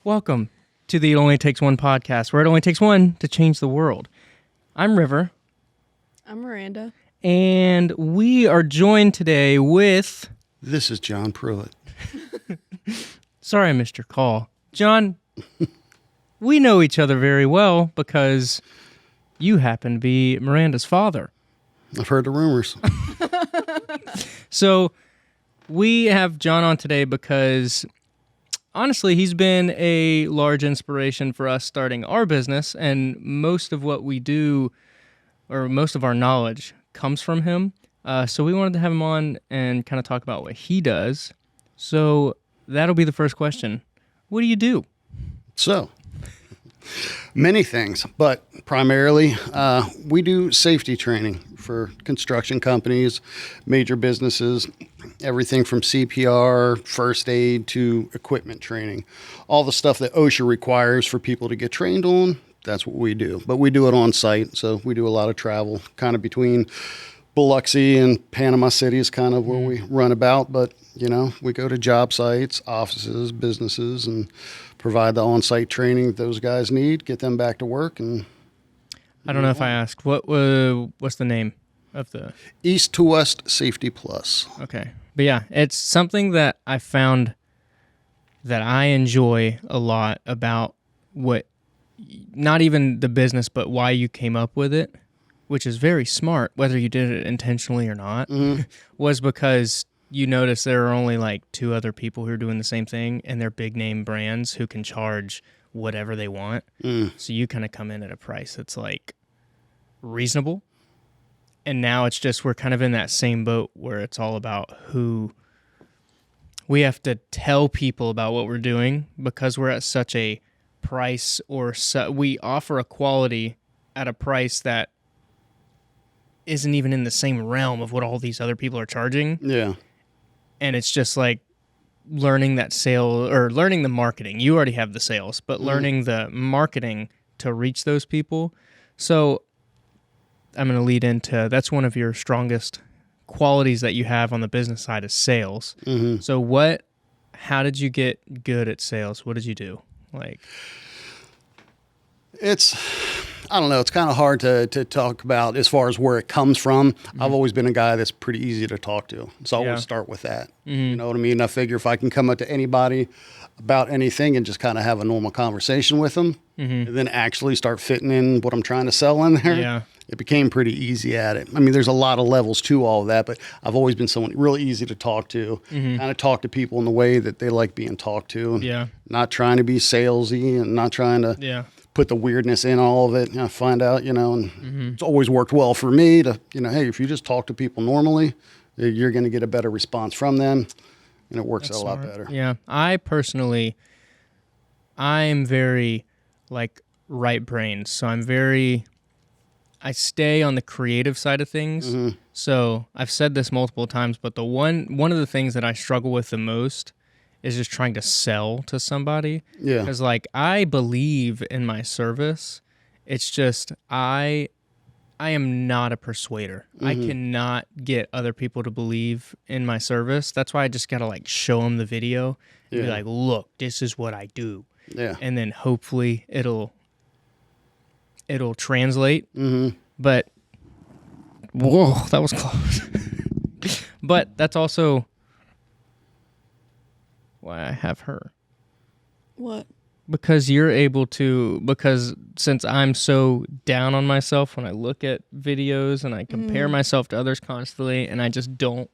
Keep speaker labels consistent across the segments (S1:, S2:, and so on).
S1: Welcome to the It Only Takes One podcast, where it only takes one to change the world. I'm River.
S2: I'm Miranda.
S1: And we are joined today with...
S3: This is John Pruitt.
S1: Sorry I missed your call. John, we know each other very well because you happen to be Miranda's father.
S3: I've heard the rumors.
S1: So we have John on today because... honestly, he's been a large inspiration for us starting our business, and most of what we do, or most of our knowledge, comes from him. So we wanted to have him on and kind of talk about what he does. So that'll be the first question. What do you do?
S3: So, many things, but primarily we do safety training for construction companies, major businesses, everything from CPR, first aid, to equipment training. All the stuff that OSHA requires for people to get trained on, that's what we do. But we do it on site, so we do a lot of travel, kind of between Biloxi and Panama City is kind of where we run about. But, you know, we go to job sites, offices, businesses, and provide the on-site training that those guys need, get them back to work. And
S1: I don't know if I asked. What's the name of the...
S3: East to West Safety Plus.
S1: Okay. But yeah, it's something that I found that I enjoy a lot about what, not even the business, but why you came up with it, which is very smart, whether you did it intentionally or not, was because you notice there are only like two other people who are doing the same thing, and they're big name brands who can charge whatever they want. So you kind of come in at a price that's like reasonable. And now it's just, we're kind of in that same boat where it's all about who we have to tell people about what we're doing, because we're at such a price, or we offer a quality at a price that isn't even in the same realm of what all these other people are charging.
S3: Yeah.
S1: And it's just like learning that sale, or learning the marketing. You already have the sales, but learning the marketing to reach those people. So I'm going to lead into, that's one of your strongest qualities that you have on the business side is sales. So how did you get good at sales? What did you do? Like,
S3: I don't know. It's kind of hard to talk about as far as where it comes from. I've always been a guy that's pretty easy to talk to. So I always start with that. You know what I mean? I figure if I can come up to anybody about anything and just kind of have a normal conversation with them, and then actually start fitting in what I'm trying to sell in there, it became pretty easy at it. I mean, there's a lot of levels to all of that, but I've always been someone really easy to talk to, kind of talk to people in the way that they like being talked to. Not trying to be salesy and not trying to put the weirdness in all of it. You know, find out, and it's always worked well for me to, hey, if you just talk to people normally, you're going to get a better response from them, and it works a lot better.
S1: Yeah. I'm very like right-brained, so I stay on the creative side of things. So I've said this multiple times, but one of the things that I struggle with the most is just trying to sell to somebody.
S3: Yeah.
S1: Because like I believe in my service. It's just I am not a persuader. I cannot get other people to believe in my service. That's why I just got to like show them the video and be like, look, this is what I do.
S3: Yeah.
S1: And then hopefully it'll translate. But whoa, that was close. But that's also why I have her.
S2: What?
S1: Because you're able to, because since I'm so down on myself when I look at videos and I compare myself to others constantly, and I just don't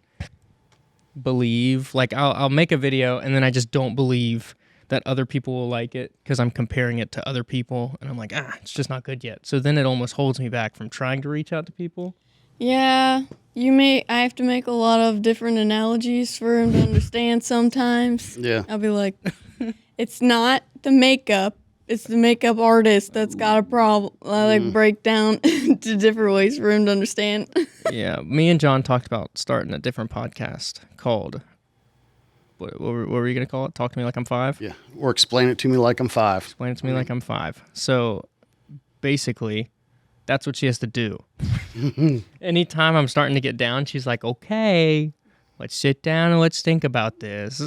S1: believe, like I'll make a video and then I just don't believe that other people will like it because I'm comparing it to other people, and I'm like, it's just not good yet. So then it almost holds me back from trying to reach out to people.
S2: Yeah, I have to make a lot of different analogies for him to understand sometimes.
S3: Yeah.
S2: I'll be like, it's not the makeup, it's the makeup artist that's got a problem. I like break down to different ways for him to understand.
S1: Yeah, me and John talked about starting a different podcast called... What were you going to call it? Talk to me like I'm 5?
S3: Yeah. Or explain it to me like I'm 5.
S1: Explain it to me like I'm 5. So basically, that's what she has to do. Anytime I'm starting to get down, she's like, okay, let's sit down and let's think about this.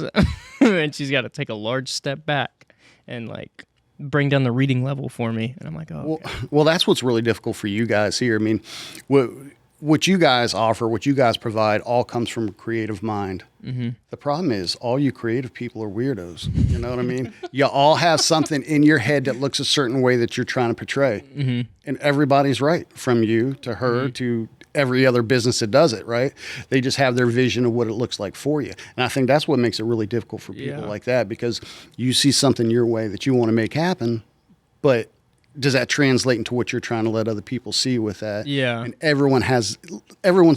S1: And she's got to take a large step back and like bring down the reading level for me. And I'm like, oh,
S3: well, that's what's really difficult for you guys here. I mean, what you guys offer, what you guys provide, all comes from a creative mind. Mm-hmm. The problem is all you creative people are weirdos. You know what I mean? You all have something in your head that looks a certain way that you're trying to portray. Mm-hmm. And everybody's right, from you to her to every other business that does it, right? They just have their vision of what it looks like for you. And I think that's what makes it really difficult for people like that, because you see something your way that you want to make happen, but does that translate into what you're trying to let other people see with that?
S1: Yeah.
S3: And everyone's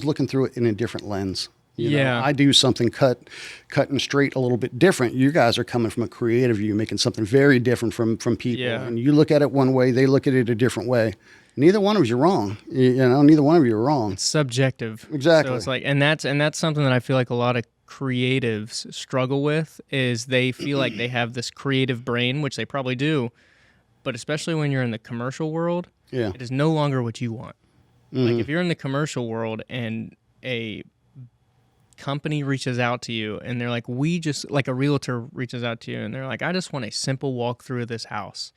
S3: looking through it in a different lens. You know, I do something cut and straight a little bit different. You guys are coming from a creative view, making something very different from people.
S1: Yeah.
S3: And you look at it one way, they look at it a different way. Neither one of you are wrong. You know, neither one of you are wrong.
S1: It's subjective.
S3: Exactly.
S1: So it's like, and that's something that I feel like a lot of creatives struggle with, is they feel like they have this creative brain, which they probably do, but especially when you're in the commercial world, it is no longer what you want. Like if you're in the commercial world and a company reaches out to you and they're like, like a realtor reaches out to you and they're like, I just want a simple walkthrough of this house.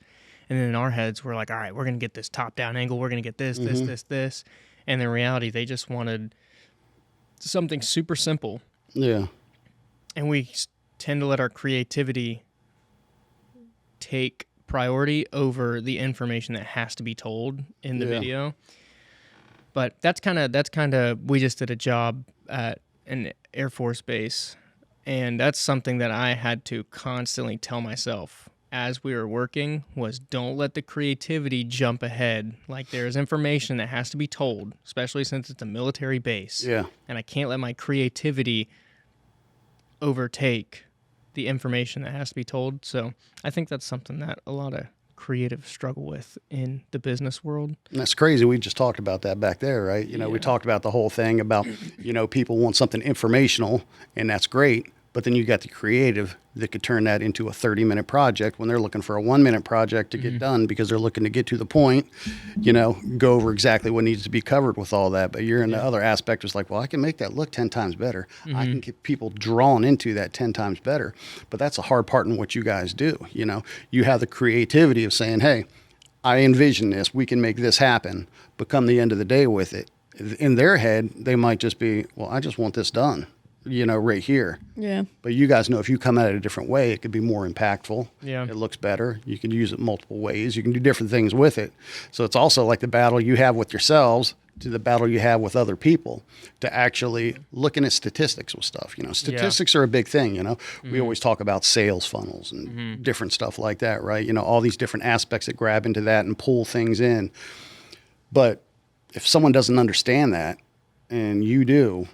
S1: And then in our heads, we're like, all right, we're going to get this top-down angle. We're going to get this, this. And in reality, they just wanted something super simple.
S3: Yeah.
S1: And we tend to let our creativity take priority over the information that has to be told in the video. But that's kind of, we just did a job at an Air Force base. And that's something that I had to constantly tell myself as we were working, was don't let the creativity jump ahead. Like there's information that has to be told, especially since it's a military base.
S3: Yeah.
S1: And I can't let my creativity overtake the information that has to be told. So I think that's something that a lot of creatives struggle with in the business world.
S3: And that's crazy. We just talked about that back there, right? You know, we talked about the whole thing about, you know, people want something informational, and that's great. But then you got the creative that could turn that into a 30-minute project when they're looking for a 1-minute project to get done, because they're looking to get to the point, you know, go over exactly what needs to be covered with all that. But you're in the other aspect, it's like, well, I can make that look 10 times better. I can get people drawn into that 10 times better. But that's a hard part in what you guys do. You know, you have the creativity of saying, hey, I envision this, we can make this happen, but come the end of the day with it, in their head, they might just be, well, I just want this done, you know, right here.
S2: Yeah.
S3: But you guys know if you come at it a different way, it could be more impactful.
S1: Yeah.
S3: It looks better. You can use it multiple ways. You can do different things with it. So it's also like the battle you have with yourselves to the battle you have with other people, to actually looking at statistics with stuff. You know, statistics are a big thing, you know. We always talk about sales funnels and different stuff like that, right? You know, all these different aspects that grab into that and pull things in. But if someone doesn't understand that, and you do,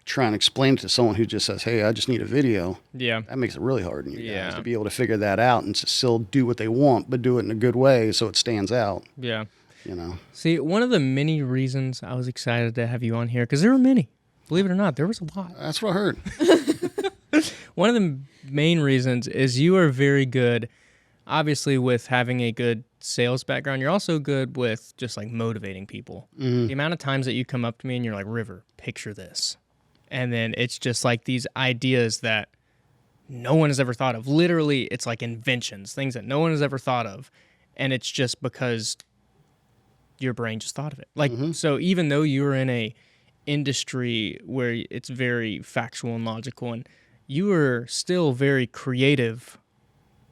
S3: try and explain it to someone who just says, hey, I just need a video. Yeah. That makes it really hard on you guys to be able to figure that out and to still do what they want, but do it in a good way so it stands out.
S1: Yeah.
S3: You know.
S1: See, one of the many reasons I was excited to have you on here, because there were many, believe it or not, there was a lot.
S3: That's what I heard.
S1: One of the main reasons is you are very good, obviously, with having a good sales background. You're also good with just like motivating people. The amount of times that you come up to me and you're like, River, picture this. And then it's just like these ideas that no one has ever thought of. Literally, it's like inventions, things that no one has ever thought of. And it's just because your brain just thought of it. Like, so even though you're in a industry where it's very factual and logical, and you are still very creative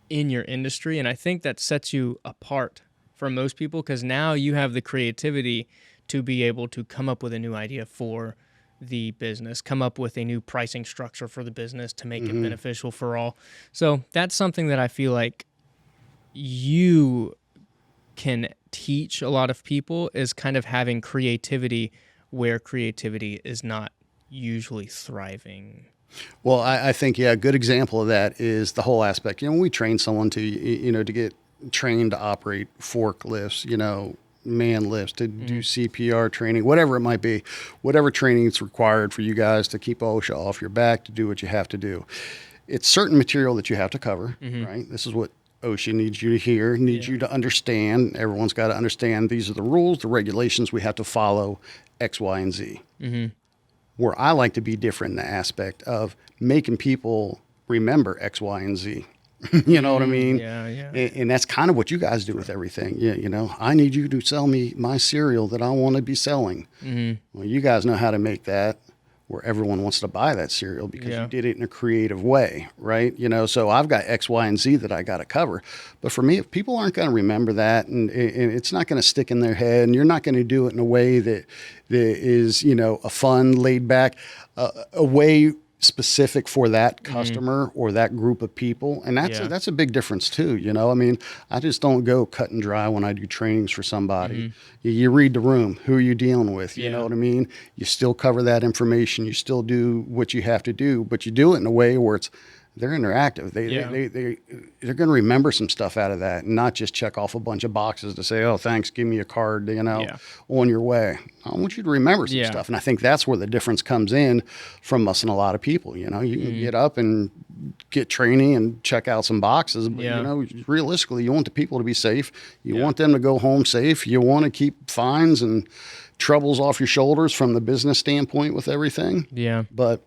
S1: in your industry. And I think that sets you apart from most people, because now you have the creativity to be able to come up with a new idea for the business, come up with a new pricing structure for the business to make it beneficial for all. So that's something that I feel like you can teach a lot of people, is kind of having creativity where creativity is not usually thriving.
S3: Well, I think, a good example of that is the whole aspect. You know, when we train someone to, you know, to get trained to operate forklifts, you know, man lifts, to do CPR training, whatever it might be, whatever training is required for you guys to keep OSHA off your back, to do what you have to do. It's certain material that you have to cover, right? This is what OSHA needs you to hear, needs you to understand. Everyone's got to understand these are the rules, the regulations, we have to follow X, Y, and Z. Where I like to be different in the aspect of making people remember X, Y, and Z. You know what I mean?
S1: Yeah, yeah.
S3: And that's kind of what you guys do with everything. You know, I need you to sell me my cereal that I want to be selling. Well, you guys know how to make that where everyone wants to buy that cereal because you did it in a creative way, right? You know, so I've got X, Y, and Z that I got to cover. But for me, if people aren't going to remember that, and it's not going to stick in their head, and you're not going to do it in a way that is, you know, a fun, laid back, a way specific for that customer or that group of people. And that's a big difference too. You know, I mean, I just don't go cut and dry when I do trainings for somebody. You read the room, who are you dealing with? You know what I mean? You still cover that information. You still do what you have to do, but you do it in a way where they're interactive. They're going to remember some stuff out of that and not just check off a bunch of boxes to say, oh, thanks, give me a card, you know, on your way. I want you to remember some stuff. And I think that's where the difference comes in from us and a lot of people. You know, you can get up and get training and check out some boxes, but, you know, realistically, you want the people to be safe. You want them to go home safe. You want to keep fines and troubles off your shoulders from the business standpoint with everything.
S1: Yeah.
S3: But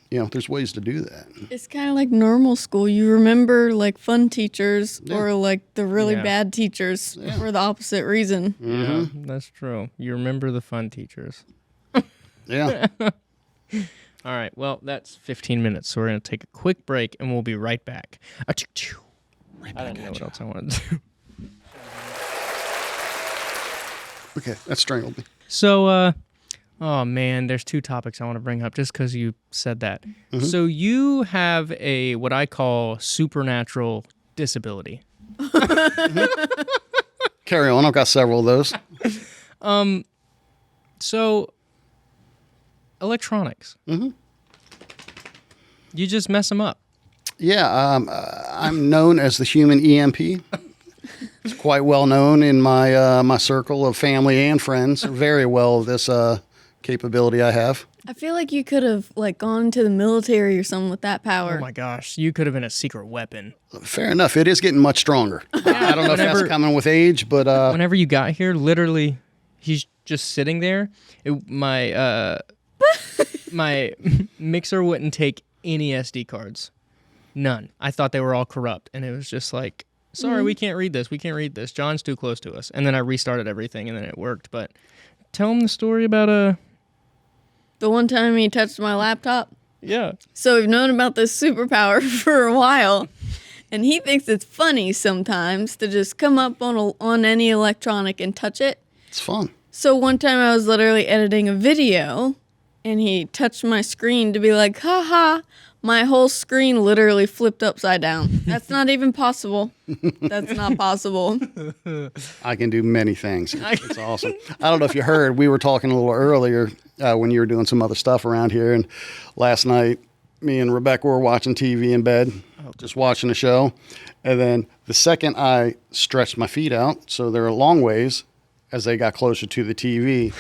S3: you know, there's ways to do that.
S2: It's kind of like normal school. You remember like fun teachers or like the really bad teachers for the opposite reason.
S1: Yeah, that's true. You remember the fun teachers.
S3: Yeah.
S1: All right. Well, that's 15 minutes, so we're going to take a quick break, and we'll be right back.
S3: Right
S1: I
S3: back
S1: don't know
S3: at
S1: what
S3: you.
S1: else I wanted to do.
S3: Okay, that strangled me.
S1: So, oh man, there's two topics I want to bring up just because you said that. So you have a what I call supernatural disability.
S3: Carry on. I've got several of those.
S1: So electronics. You just mess them up.
S3: Yeah, I'm known as the human EMP. It's quite well known in my my circle of family and friends. Very well this capability I have.
S2: I feel like you could have like gone to the military or something with that power.
S1: Oh my gosh, you could have been a secret weapon.
S3: Fair enough. It is getting much stronger. I don't know if that's coming with age, but
S1: Whenever you got here, literally, he's just sitting there. My mixer wouldn't take any SD cards. None. I thought they were all corrupt, and it was just like, sorry, we can't read this. We can't read this. John's too close to us. And then I restarted everything, and then it worked. But tell him the story about
S2: The one time he touched my laptop.
S1: Yeah.
S2: So we've known about this superpower for a while, and he thinks it's funny sometimes to just come up on any electronic and touch it.
S3: it's fun.
S2: So one time I was literally editing a video, and he touched my screen to be like, ha ha. My whole screen literally flipped upside down. That's not even possible. That's not possible.
S3: I can do many things. It's awesome. I don't know if you heard, we were talking a little earlier when you were doing some other stuff around here. And last night, me and Rebecca were watching TV in bed, just watching a show. And then the second I stretched my feet out, so they're a long ways, as they got closer to the TV,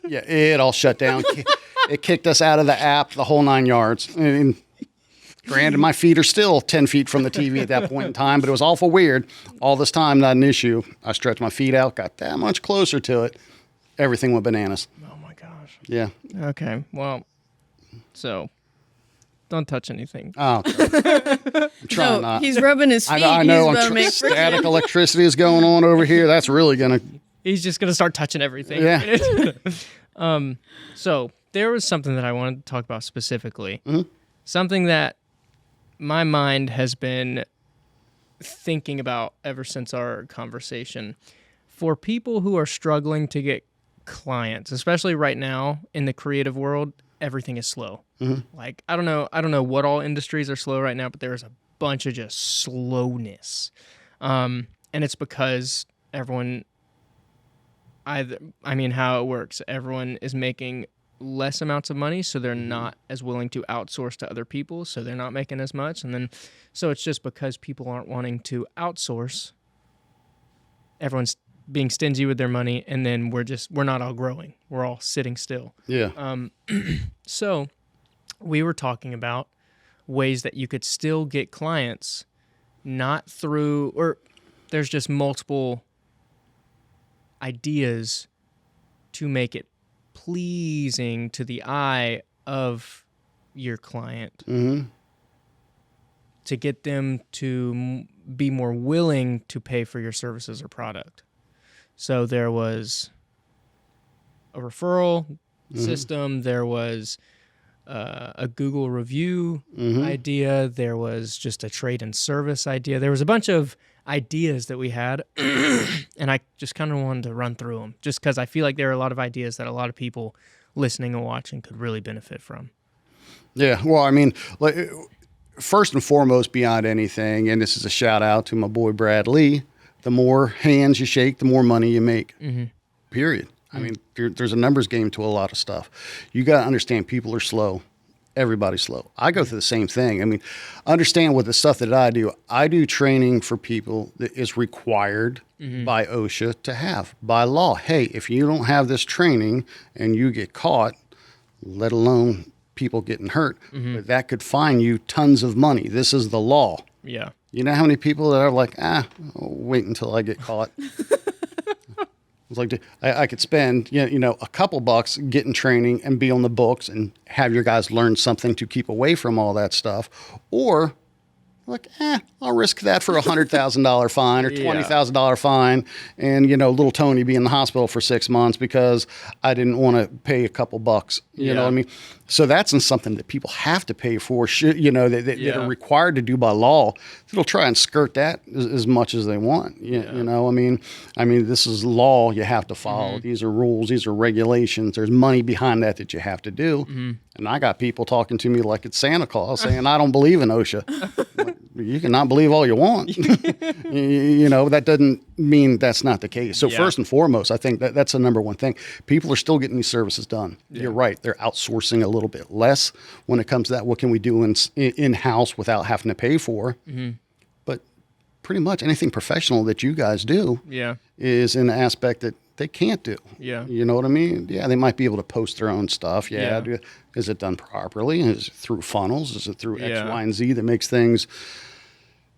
S3: it all shut down. It kicked us out of the app, the whole 9 yards. And granted, my feet are still 10 feet from the TV at that point in time, but it was awful weird. All this time, not an issue. I stretched my feet out, got that much closer to it. Everything went bananas.
S1: Oh my gosh.
S3: Yeah.
S1: Okay. Well, so don't touch anything.
S3: Oh, okay. I'm trying not.
S2: He's rubbing his feet.
S3: I know.
S2: He's about to make
S3: Static electricity is going on over here. That's really going to.
S1: He's just gonna start touching everything.
S3: Yeah.
S1: So there was something that I wanted to talk about specifically. Something that my mind has been thinking about ever since our conversation. For people who are struggling to get clients, especially right now in the creative world, everything is slow. Like I don't know what all industries are slow right now, but there's a bunch of just slowness. And it's because everyone how it works. Everyone is making less amounts of money, so they're not as willing to outsource to other people, so they're not making as much. And then, so it's just because people aren't wanting to outsource, everyone's being stingy with their money, and then we're not all growing. We're all sitting still.
S3: Yeah.
S1: So we were talking about ways that you could still get clients, not through, or there's just multiple ideas to make it pleasing to the eye of your client. to get them to be more willing to pay for your services or product. So there was a referral system. There was a Google review idea. There was just a trade and service idea. There was a bunch of ideas that we had, and I just kind of wanted to run through them just because I feel like there are a lot of ideas that a lot of people listening and watching could really benefit from.
S3: Yeah, well, I mean, like, first and foremost, beyond anything, and this is a shout out to my boy Brad Lee, the more hands you shake, the more money you make, period. I mean, there's a numbers game to a lot of stuff. You got to understand people are slow. Everybody's slow. I go through the same thing. I mean, understand with the stuff that I do training for people that is required by OSHA to have, by law. Hey, if you don't have this training and you get caught, let alone people getting hurt, but that could fine you tons of money. This is the law.
S1: Yeah.
S3: You know how many people that are like, I'll wait until I get caught. It's like I could spend a couple bucks getting training and be on the books and have your guys learn something to keep away from all that stuff, or like, I'll risk that for $100,000 fine or $20,000 fine, and little Tony be in the hospital for 6 months because I didn't want to pay a couple bucks. You know what I mean? So that's something that people have to pay for. That are required to do by law. They'll try and skirt that as much as they want. You know, I mean, this is law you have to follow. These are rules. These are regulations. There's money behind that you have to do. And I got people talking to me like it's Santa Claus saying, I don't believe in OSHA. You can not believe all you want. That doesn't mean that's not the case. So first and foremost, I think that's the number one thing. People are still getting these services done. You're right. They're outsourcing a little bit less when it comes to that. What can we do in-house without having to pay for? But pretty much anything professional that you guys do is an aspect that they can't do. You know what I mean? Yeah, they might be able to post their own stuff. Is it done properly? Is it through funnels? Is it through X, Y, and Z that makes things,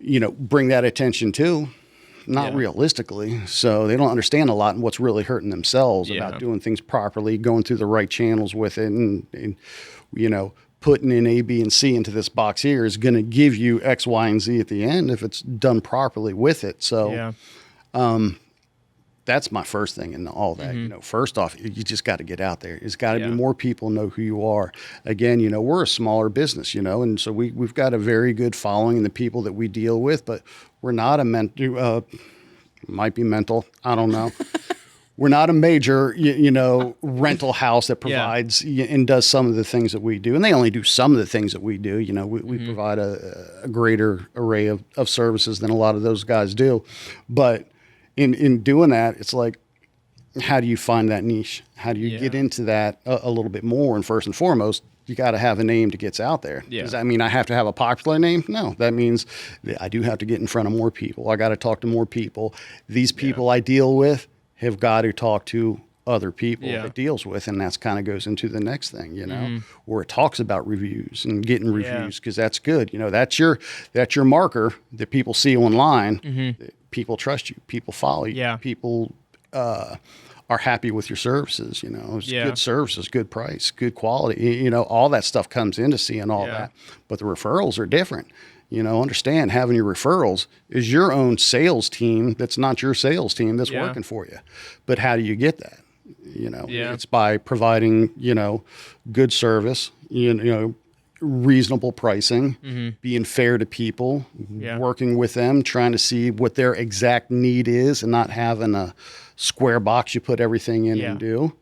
S3: bring that attention to? Not realistically. So they don't understand a lot in what's really hurting themselves about doing things properly, going through the right channels with it, and putting in A, B, and C into this box here is going to give you X, Y, and Z at the end if it's done properly with it. So that's my first thing in all that. First off, you just got to get out there. It's got to be more people know who you are. Again, we're a smaller business, and so we've got a very good following in the people that we deal with, but we're not might be mental. I don't know. We're not a major, rental house that provides and does some of the things that we do. And they only do some of the things that we do. We provide a greater array of services than a lot of those guys do. But in doing that, it's like, how do you find that niche? How do you get into that a little bit more? And first and foremost, you got to have a name that gets out there. Does that mean I have to have a popular name? No, that means that I do have to get in front of more people. I got to talk to more people. These people I deal with have got to talk to other people it deals with, and that's kind of goes into the next thing, where it talks about reviews and getting reviews, because that's good. That's your marker that people see online. People trust you. People follow you. People are happy with your services. It's good services, good price, good quality. All that stuff comes into seeing all that. But the referrals are different. Understand having your referrals is your own sales team. That's not your sales team that's working for you. But how do you get that? It's by providing, good service, reasonable pricing, being fair to people, working with them, trying to see what their exact need is and not having a square box you put everything in and do.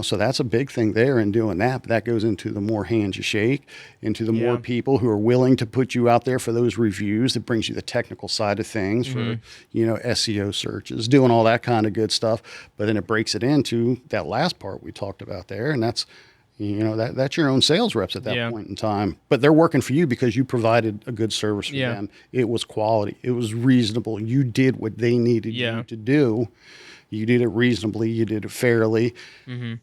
S3: So that's a big thing there in doing that. But that goes into the more hands you shake, into the more people who are willing to put you out there for those reviews. That brings you the technical side of things for, SEO searches, doing all that kind of good stuff. But then it breaks it into that last part we talked about there. And that's, that's your own sales reps at that point in time. But they're working for you because you provided a good service for them. It was quality. It was reasonable. You did what they needed you to do. You did it reasonably. You did it fairly. And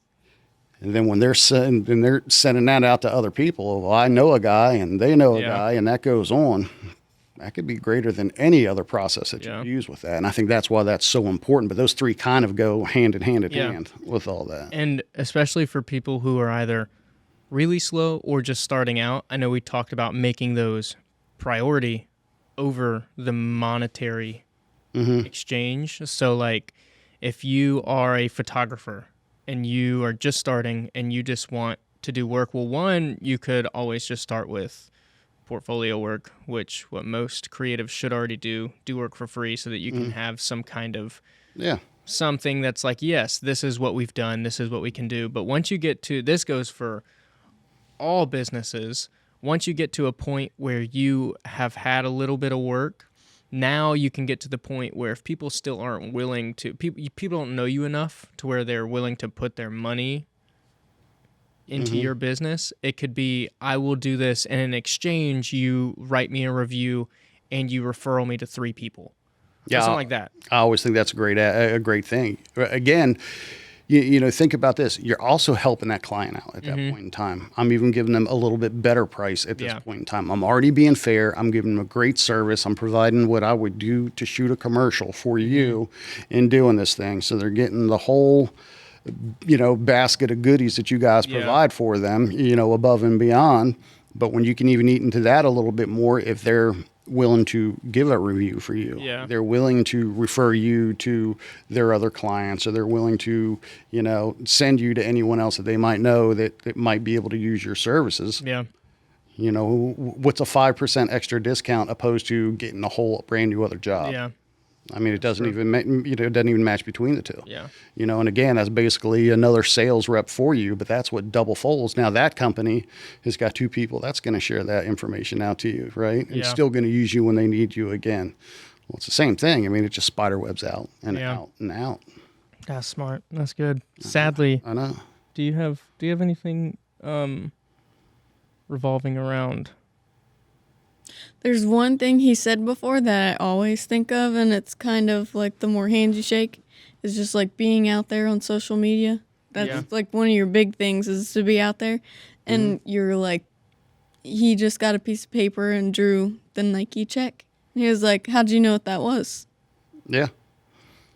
S3: then when they're sending that out to other people, well, I know a guy and they know a guy, and that goes on. That could be greater than any other process that you use with that. And I think that's why that's so important. But those three kind of go hand in hand with all that.
S1: And especially for people who are either really slow or just starting out. I know we talked about making those priority over the monetary exchange. So like if you are a photographer and you are just starting and you just want to do work, well, one, you could always just start with portfolio work, which what most creatives should already do work for free so that you can have some kind of something that's like, yes, this is what we've done, this is what we can do. But once you get to, this goes for all businesses, once you get to a point where you have had a little bit of work, now you can get to the point where if people still aren't willing to, people don't know you enough to where they're willing to put their money into your business, it could be, I will do this, and in exchange, you write me a review and you referral me to 3 people.
S3: Yeah,
S1: something like that.
S3: I always think that's a great thing. Again, you know, think about this. You're also helping that client out at that point in time. I'm even giving them a little bit better price at this point in time. I'm already being fair. I'm giving them a great service. I'm providing what I would do to shoot a commercial for you in doing this thing. So they're getting the whole, you know, basket of goodies that you guys provide for them, you know, above and beyond. But when you can even eat into that a little bit more, if they're willing to give a review for you, they're willing to refer you to their other clients, or they're willing to, you know, send you to anyone else that they might know that might be able to use your services.
S1: Yeah.
S3: You know, what's a 5% extra discount opposed to getting a whole brand new other job?
S1: Yeah.
S3: I mean, it doesn't even, you know, it doesn't even match between the two.
S1: Yeah.
S3: You know, and again, that's basically another sales rep for you, but that's what double folds. Now that company has got 2 people that's going to share that information out to you, right? And still going to use you when they need you again. Well, it's the same thing. I mean, it just spider webs out and out and out.
S1: That's smart. That's good. Sadly,
S3: I know.
S1: Do you have anything revolving around?
S2: There's one thing he said before that I always think of, and it's kind of like the more hands you shake, is just like being out there on social media. That's like one of your big things is to be out there. And you're like, he just got a piece of paper and drew the Nike check. And he was like, how'd you know what that was?
S3: Yeah.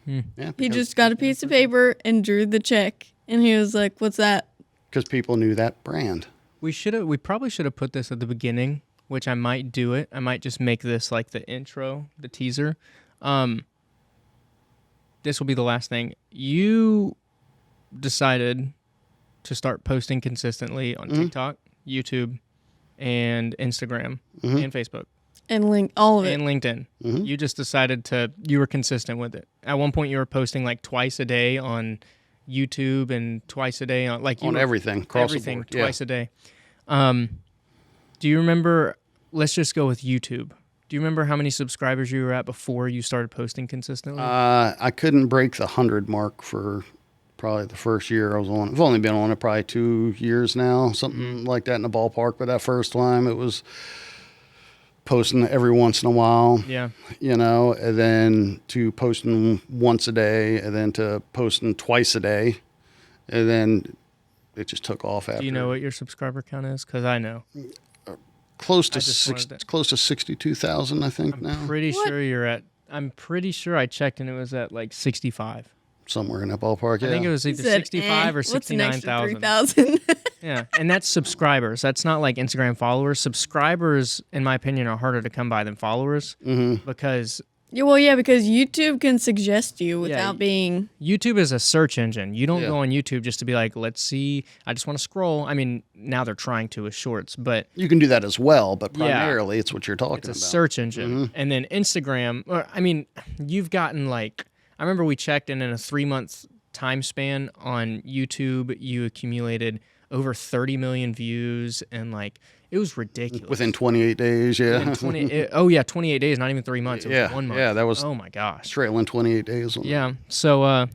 S2: Yeah. He just got a piece of paper and drew the check. And he was like, what's that?
S3: Because people knew that brand.
S1: We probably should have put this at the beginning, which I might do it. I might just make this like the intro, the teaser. This will be the last thing. You decided to start posting consistently on TikTok, YouTube, and Instagram, and Facebook.
S2: And all of it.
S1: And LinkedIn. You just decided you were consistent with it. At one point, you were posting like twice a day on YouTube and twice a day on
S3: everything, across
S1: everything,
S3: the board.
S1: twice a day. Do you remember, let's just go with YouTube. Do you remember how many subscribers you were at before you started posting consistently?
S3: I couldn't break the 100 mark for probably the first year I was on. I've only been on it probably 2 years now, something like that in the ballpark. But that first time it was posting every once in a while.
S1: Yeah.
S3: You know, and then to posting once a day, and then to posting twice a day. And then it just took off after.
S1: Do you know what your subscriber count is? Because I know.
S3: Close to 62,000, I think now.
S1: I'm pretty sure you're at. I'm pretty sure I checked and it was at like 65.
S3: Somewhere in that ballpark. Yeah.
S1: I think it was either 65 or 69,000.
S2: 3,000.
S1: Yeah, and that's subscribers. That's not like Instagram followers. Subscribers, in my opinion, are harder to come by than followers because.
S2: Yeah, well, yeah, because YouTube can suggest you without being.
S1: YouTube is a search engine. You don't go on YouTube just to be like, let's see. I just want to scroll. I mean, now they're trying to with shorts, but
S3: you can do that as well. But primarily, it's what you're talking about.
S1: It's a search engine, and then Instagram. I mean, you've gotten like. I remember we checked, and in a 3-month time span on YouTube, you accumulated over 30 million views, and like it was ridiculous.
S3: Within 28 days, yeah.
S1: 28 days, not even 3 months. It was 1 month.
S3: Yeah, that was.
S1: Oh my gosh.
S3: Trailing 28 days.
S1: Yeah. So.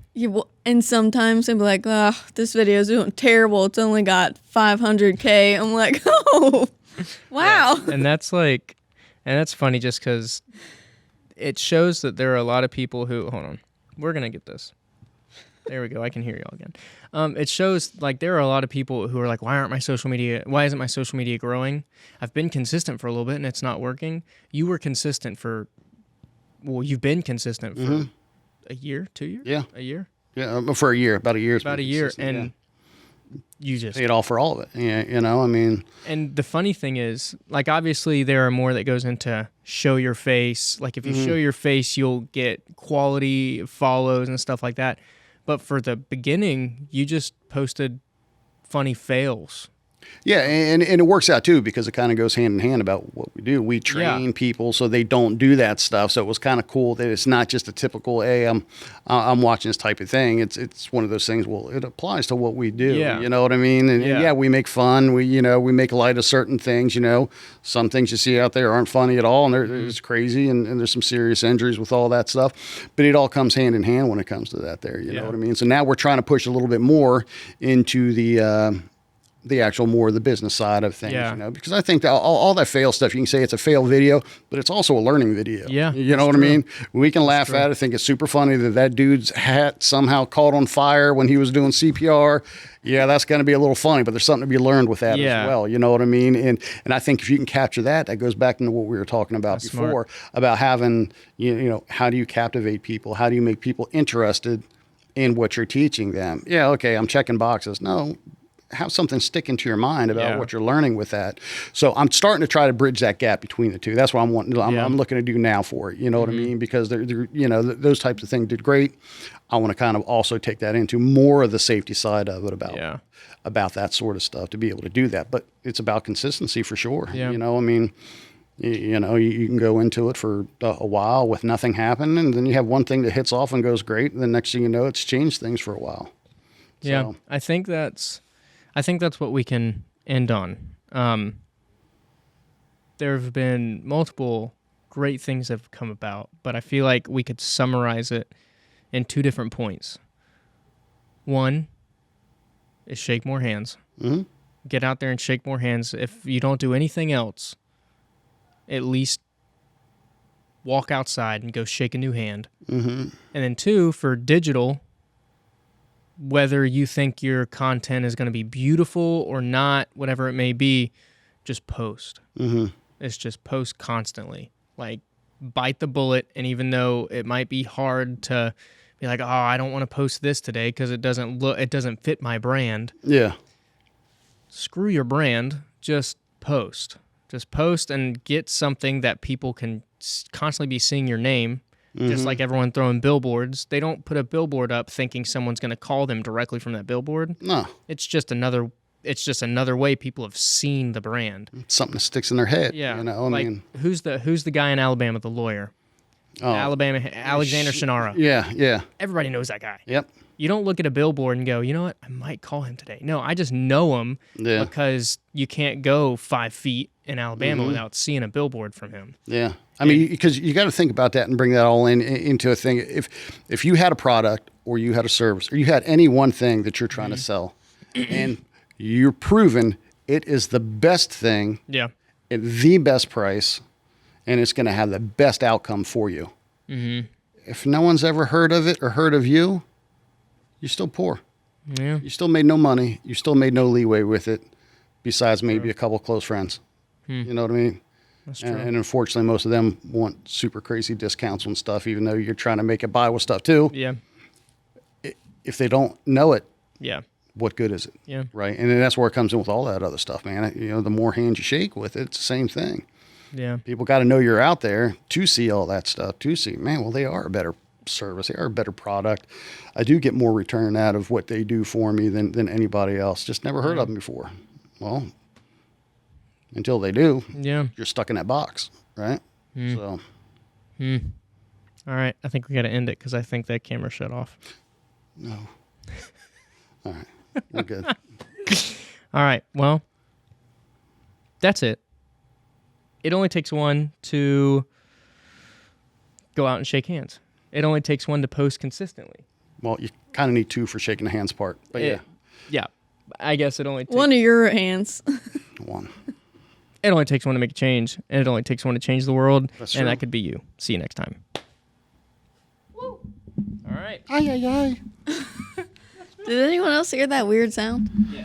S2: And sometimes I'm like, oh, this video is doing terrible. It's only got 500K. I'm like, oh, wow.
S1: Yeah. And that's like, and that's funny just because it shows that there are a lot of people who. Hold on. We're gonna get this. There we go. I can hear y'all again. It shows like there are a lot of people who are like, why isn't my social media growing? I've been consistent for a little bit and it's not working. You were consistent you've been consistent for a year, 2 years?
S3: Yeah.
S1: A year?
S3: Yeah, for a year, about a year.
S1: About a year. And you just
S3: paid off for all of it. Yeah, you know, I mean.
S1: And the funny thing is, like, obviously there are more that goes into show your face. Like, if you show your face, you'll get quality follows and stuff like that. But for the beginning, you just posted funny fails.
S3: Yeah, and it works out too, because it kind of goes hand in hand about what we do. We train people so they don't do that stuff. So it was kind of cool that it's not just a typical, hey, I'm watching this type of thing. It's one of those things. Well, it applies to what we do.
S1: Yeah.
S3: You know what I mean? And yeah, we make fun. We make light of certain things. You know, some things you see out there aren't funny at all, and it's crazy, and there's some serious injuries with all that stuff. But it all comes hand in hand when it comes to that. There, you know what I mean? So now we're trying to push a little bit more into the actual more of the business side of things, you know, because I think that all that fail stuff, you can say it's a fail video, but it's also a learning video.
S1: Yeah.
S3: You know what I mean? We can laugh at it, think it's super funny that dude's hat somehow caught on fire when he was doing CPR. Yeah, that's going to be a little funny, but there's something to be learned with that as well. You know what I mean? And I think if you can capture that, that goes back into what we were talking about before, about having, you know, how do you captivate people? How do you make people interested in what you're teaching them? Yeah, okay, I'm checking boxes. No, have something stick into your mind about what you're learning with that. So I'm starting to try to bridge that gap between the two. That's what I'm wanting. I'm looking to do now for it. You know what I mean? Because they're you know, those types of things did great. I want to kind of also take that into more of the safety side of it about that sort of stuff, to be able to do that. But it's about consistency for sure.
S1: Yeah.
S3: You know, I mean, you know, you can go into it for a while with nothing happening, and then you have one thing that hits off and goes great, and the next thing you know, it's changed things for a while.
S1: Yeah,
S3: So.
S1: I think that's what we can end on. There have been multiple great things that have come about, but I feel like we could summarize it in 2 different points. One is shake more hands.
S3: Mm-hmm.
S1: Get out there and shake more hands. If you don't do anything else, at least walk outside and go shake a new hand. Mm-hmm. And then 2, for digital, whether you think your content is going to be beautiful or not, whatever it may be, just post.
S3: Mm-hmm.
S1: It's just post constantly. Like, bite the bullet, and even though it might be hard to be like, oh, I don't want to post this today because it doesn't fit my brand.
S3: Yeah.
S1: Screw your brand. Just post. Just post and get something that people can constantly be seeing your name. Just like everyone throwing billboards. They don't put a billboard up thinking someone's going to call them directly from that billboard.
S3: No.
S1: It's just another way people have seen the brand.
S3: Something that sticks in their head.
S1: Yeah.
S3: You know, I mean,
S1: who's the guy in Alabama, the lawyer? Alabama, Alexander Shannara.
S3: Yeah, yeah.
S1: Everybody knows that guy.
S3: Yep.
S1: You don't look at a billboard and go, you know what, I might call him today. No, I just know him because you can't go 5 feet in Alabama without seeing a billboard from him.
S3: Yeah. I mean, because you got to think about that and bring that all into a thing. If you had a product or you had a service or you had any one thing that you're trying to sell and you're proven it is the best thing at the best price and it's going to have the best outcome for you. Mm-hmm. If no one's ever heard of it or heard of you, you're still poor.
S1: Yeah.
S3: You still made no money. You still made no leeway with it besides maybe a couple close friends. You know what I mean?
S1: That's true.
S3: And unfortunately, most of them want super crazy discounts on stuff, even though you're trying to make it buy with stuff too.
S1: Yeah.
S3: If they don't know it, what good is it?
S1: Yeah.
S3: Right. And then that's where it comes in with all that other stuff, man. You know, the more hands you shake with it, it's the same thing.
S1: Yeah.
S3: People got to know you're out there to see all that stuff, to see, man, well, they are a better service. They are a better product. I do get more return out of what they do for me than anybody else. Just never heard of them before. Well, until they do, you're stuck in that box, right? So.
S1: All right. I think we got to end it because I think that camera shut off.
S3: No. All right. We're good.
S1: All right. Well, that's it. It only takes one to go out and shake hands. It only takes one to post consistently.
S3: Well, you kind of need 2 for shaking the hands part, but
S1: yeah. I guess it only takes
S2: one of your hands.
S3: 1.
S1: It only takes one to make a change, and it only takes one to change the world.
S3: That's
S1: and
S3: true.
S1: that could be you. See you next time. Woo. All right.
S3: Ay, ay, ay.
S2: Did anyone else hear that weird sound?
S1: Yeah.